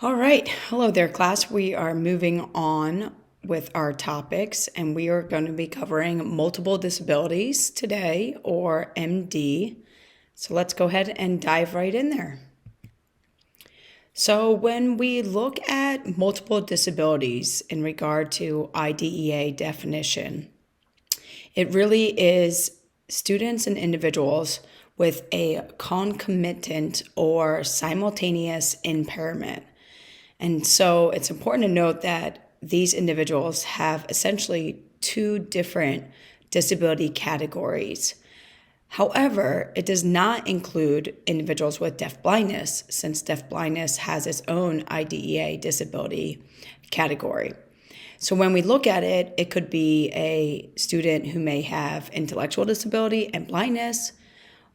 All right. Hello there, class. We are moving on with our topics, and we are going to be covering multiple disabilities today, or MD. So let's go ahead and dive right in there. So when we look at multiple disabilities in regard to IDEA definition, it really is students and individuals with a concomitant or simultaneous impairment. And so it's important to note that these individuals have essentially two different disability categories. However, it does not include individuals with deafblindness, since deafblindness has its own IDEA disability category. So when we look at it, it could be a student who may have intellectual disability and blindness.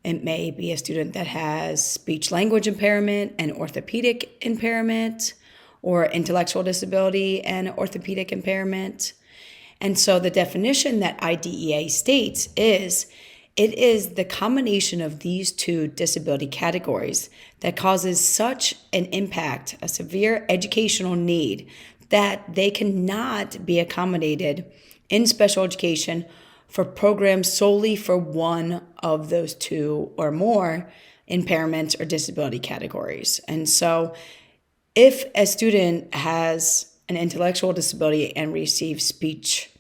It may be a student that has speech language impairment and orthopedic impairment, or intellectual disability and orthopedic impairment. And so the definition that IDEA states is, it is the combination of these two disability categories that causes such an impact, a severe educational need, that they cannot be accommodated in special education for programs solely for one of those two or more impairments or disability categories. And so if a student has an intellectual disability and receives speech,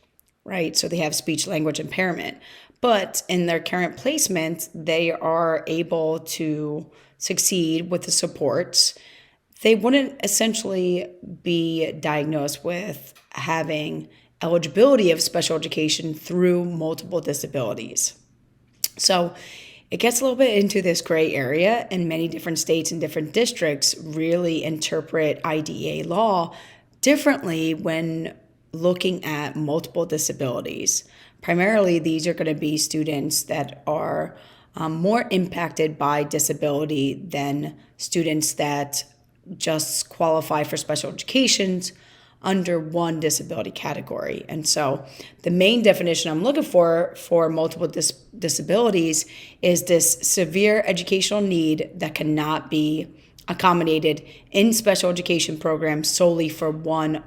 right, so they have speech language impairment, but in their current placement, they are able to succeed with the supports, they wouldn't essentially be diagnosed with having eligibility of special education through multiple disabilities. So it gets a little bit into this gray area, and many different states and different districts really interpret IDEA law differently when looking at multiple disabilities. Primarily, these are going to be students that are more impacted by disability than students that just qualify for special educations under one disability category. And so the main definition I'm looking for multiple disabilities is this severe educational need that cannot be accommodated in special education programs solely for one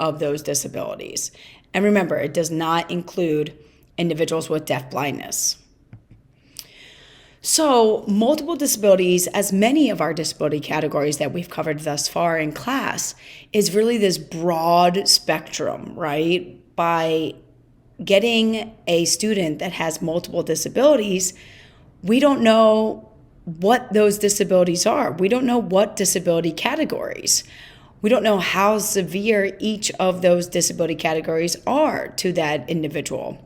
of those disabilities. And remember, it does not include individuals with deafblindness. So multiple disabilities, as many of our disability categories that we've covered thus far in class, is really this broad spectrum, right? By getting a student that has multiple disabilities, we don't know what those disabilities are. We don't know what disability categories. We don't know how severe each of those disability categories are to that individual.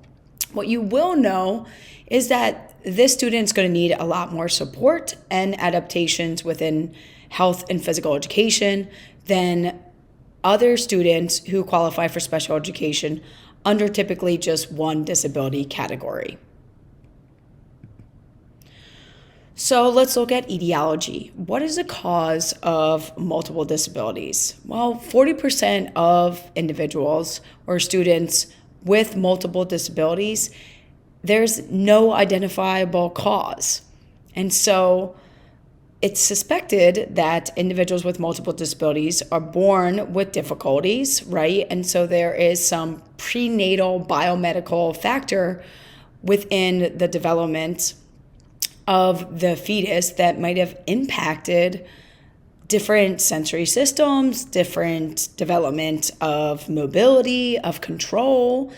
What you will know is that this student's going to need a lot more support and adaptations within health and physical education than other students who qualify for special education under typically just one disability category. So let's look at etiology. What is the cause of multiple disabilities? Well, 40% of individuals or students with multiple disabilities, there's no identifiable cause. And so it's suspected that individuals with multiple disabilities are born with difficulties, right? And so there is some prenatal biomedical factor within the development of the fetus that might have impacted different sensory systems, different development of mobility, of control.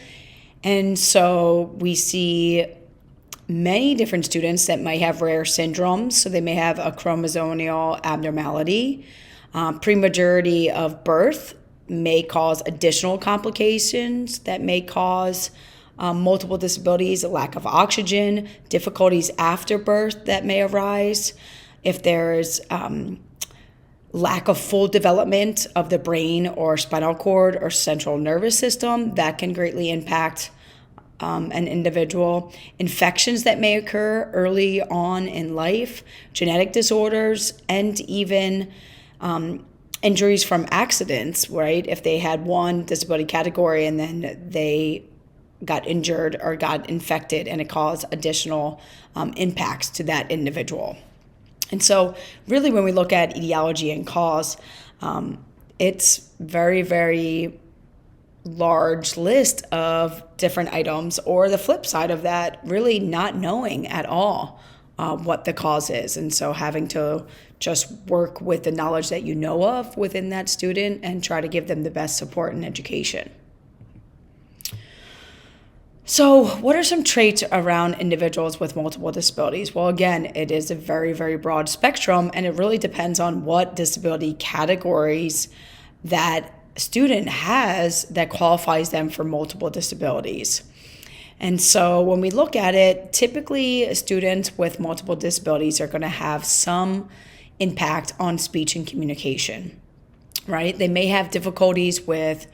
And so we see many different students that might have rare syndromes. So they may have a chromosomal abnormality. Prematurity of birth may cause additional complications that may cause multiple disabilities, a lack of oxygen, difficulties after birth that may arise. If there's lack of full development of the brain or spinal cord or central nervous system, that can greatly impact an individual. Infections that may occur early on in life, genetic disorders, and even injuries from accidents, right? If they had one disability category and then they got injured or got infected and it caused additional impacts to that individual. And so really when we look at etiology and cause, It's very, very large list of different items, or the flip side of that, really not knowing at all what the cause is. And so having to just work with the knowledge that you know of within that student and try to give them the best support and education. So what are some traits around individuals with multiple disabilities? Well, again, it is a very, very broad spectrum, and it really depends on what disability categories that student has that qualifies them for multiple disabilities. And so when we look at it, typically students with multiple disabilities are going to have some impact on speech and communication, right? They may have difficulties with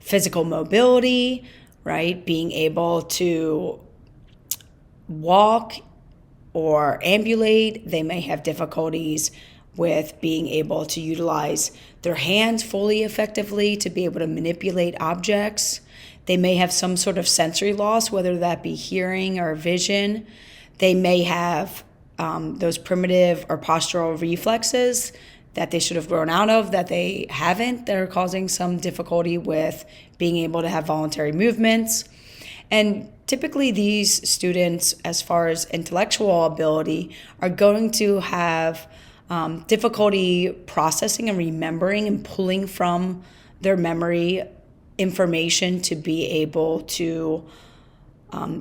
physical mobility, right? Being able to walk or ambulate. They may have difficulties with being able to utilize their hands fully effectively to be able to manipulate objects. They may have some sort of sensory loss, whether that be hearing or vision. They may have those primitive or postural reflexes that they should have grown out of that they haven't, that are causing some difficulty with being able to have voluntary movements. And typically these students, as far as intellectual ability, are going to have difficulty processing and remembering and pulling from their memory information to be able to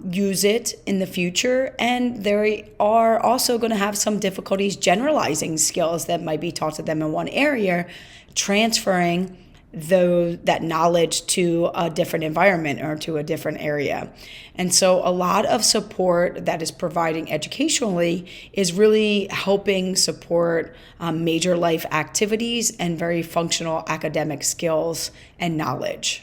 use it in the future. And they are also going to have some difficulties generalizing skills that might be taught to them in one area, transferring that knowledge to a different environment or to a different area. And so a lot of support that is providing educationally is really helping support major life activities and very functional academic skills and knowledge.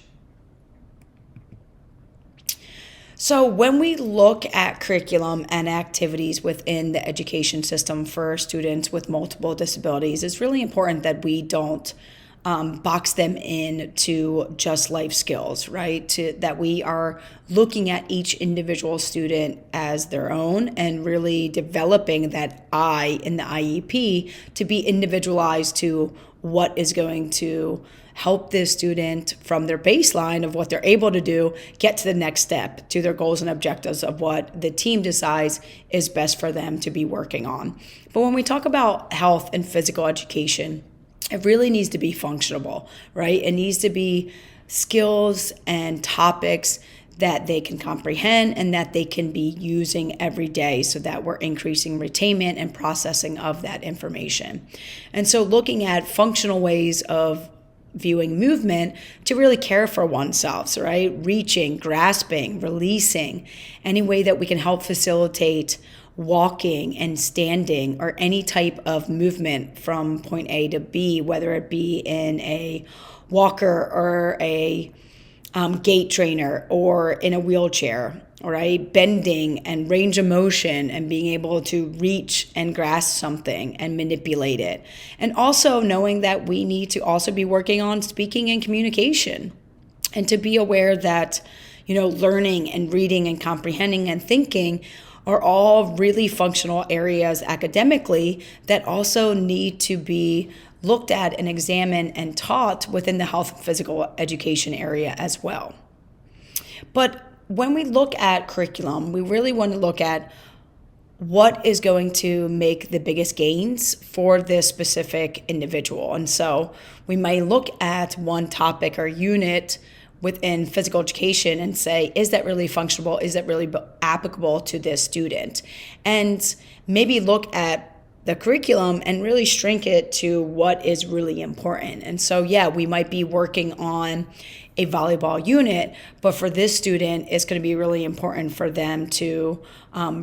So when we look at curriculum and activities within the education system for students with multiple disabilities, it's really important that we don't box them in to just life skills, right? That we are looking at each individual student as their own and really developing that I in the IEP to be individualized to what is going to help this student from their baseline of what they're able to do, get to the next step, to their goals and objectives of what the team decides is best for them to be working on. But when we talk about health and physical education, it really needs to be functional, right? It needs to be skills and topics that they can comprehend and that they can be using every day so that we're increasing retainment and processing of that information. And so looking at functional ways of viewing movement to really care for oneself, right? Reaching, grasping, releasing, any way that we can help facilitate walking and standing or any type of movement from point A to B, whether it be in a walker or a gait trainer or in a wheelchair, right? Bending and range of motion and being able to reach and grasp something and manipulate it. And also knowing that we need to also be working on speaking and communication, and to be aware that, learning and reading and comprehending and thinking are all really functional areas academically that also need to be looked at and examined and taught within the health and physical education area as well. But when we look at curriculum, we really want to look at what is going to make the biggest gains for this specific individual. And so we may look at one topic or unit within physical education and say, is that really functional? Is that really applicable to this student? And maybe look at the curriculum and really shrink it to what is really important. And so, we might be working on a volleyball unit, but for this student, it's going to be really important for them to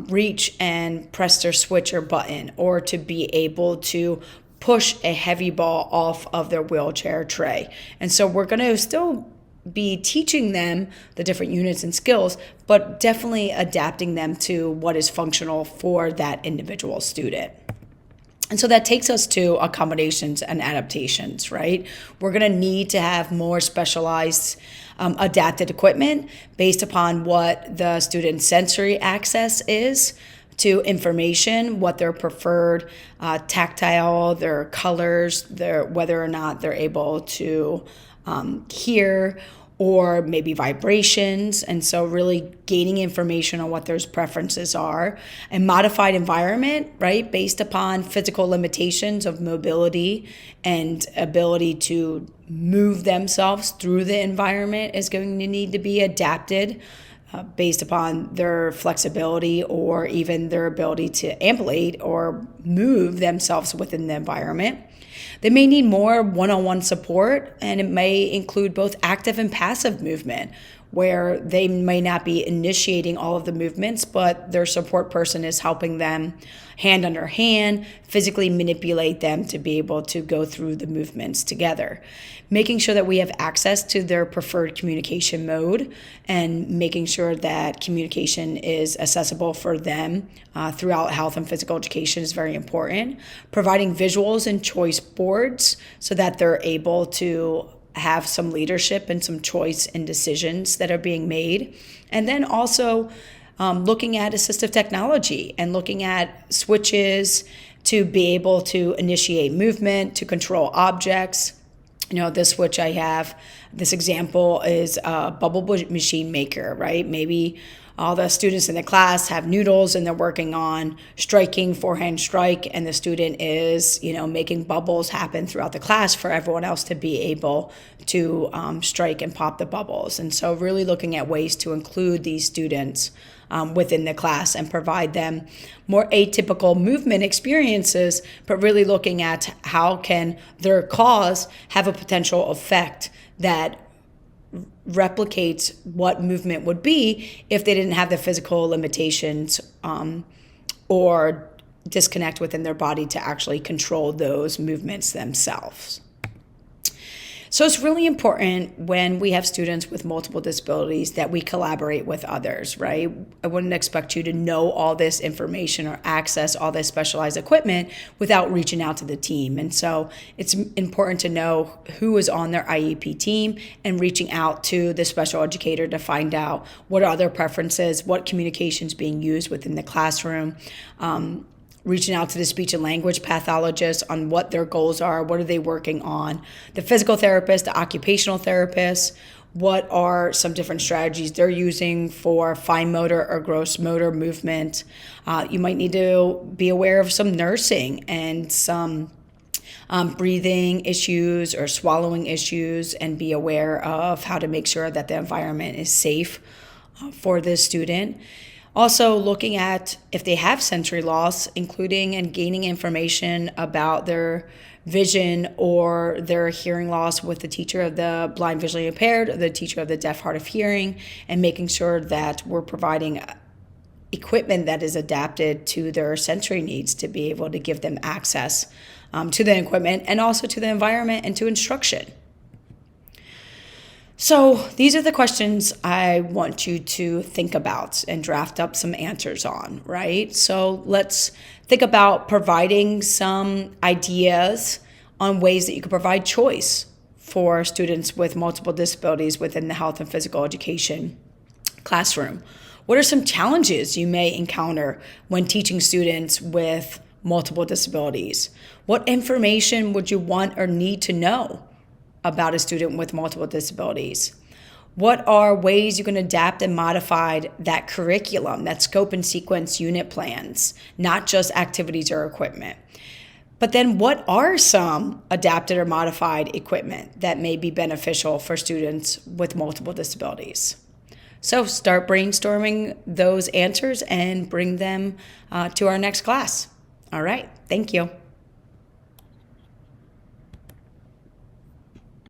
reach and press their switcher button, or to be able to push a heavy ball off of their wheelchair tray. And so we're going to still be teaching them the different units and skills, but definitely adapting them to what is functional for that individual student. And so that takes us to accommodations and adaptations, right? We're going to need to have more specialized adapted equipment based upon what the student's sensory access is to information, what their preferred tactile, their colors, whether or not they're able to hear, or maybe vibrations. And so really gaining information on what those preferences are. And modified environment, right, based upon physical limitations of mobility and ability to move themselves through the environment is going to need to be adapted based upon their flexibility or even their ability to ambulate or move themselves within the environment. They may need more one-on-one support, and it may include both active and passive movement, where they may not be initiating all of the movements, but their support person is helping them hand under hand, physically manipulate them to be able to go through the movements together. Making sure that we have access to their preferred communication mode and making sure that communication is accessible for them throughout health and physical education is very important. Providing visuals and choice boards so that they're able to have some leadership and some choice in decisions that are being made. And then also looking at assistive technology and looking at switches to be able to initiate movement, to control objects. This switch I have, this example is a bubble machine maker, right? Maybe all the students in the class have noodles and they're working on striking, forehand strike, and the student is, making bubbles happen throughout the class for everyone else to be able to strike and pop the bubbles. And so really looking at ways to include these students within the class and provide them more atypical movement experiences, but really looking at how can their cause have a potential effect that replicates what movement would be if they didn't have the physical limitations or disconnect within their body to actually control those movements themselves. So it's really important when we have students with multiple disabilities that we collaborate with others, right? I wouldn't expect you to know all this information or access all this specialized equipment without reaching out to the team. And so it's important to know who is on their IEP team and reaching out to the special educator to find out what are their preferences, what communication is being used within the classroom, reaching out to the speech and language pathologist on what their goals are, what are they working on, the physical therapist, the occupational therapist, what are some different strategies they're using for fine motor or gross motor movement. You might need to be aware of some nursing and some breathing issues or swallowing issues, and be aware of how to make sure that the environment is safe for the student. Also looking at if they have sensory loss, including and gaining information about their vision or their hearing loss with the teacher of the blind visually impaired or the teacher of the deaf hard of hearing, and making sure that we're providing equipment that is adapted to their sensory needs to be able to give them access to the equipment and also to the environment and to instruction. So these are the questions I want you to think about and draft up some answers on, right? So let's think about providing some ideas on ways that you can provide choice for students with multiple disabilities within the health and physical education classroom. What are some challenges you may encounter when teaching students with multiple disabilities? What information would you want or need to know about a student with multiple disabilities? What are ways you can adapt and modify that curriculum, that scope and sequence unit plans, not just activities or equipment? But then what are some adapted or modified equipment that may be beneficial for students with multiple disabilities? So start brainstorming those answers and bring them to our next class. All right, thank you.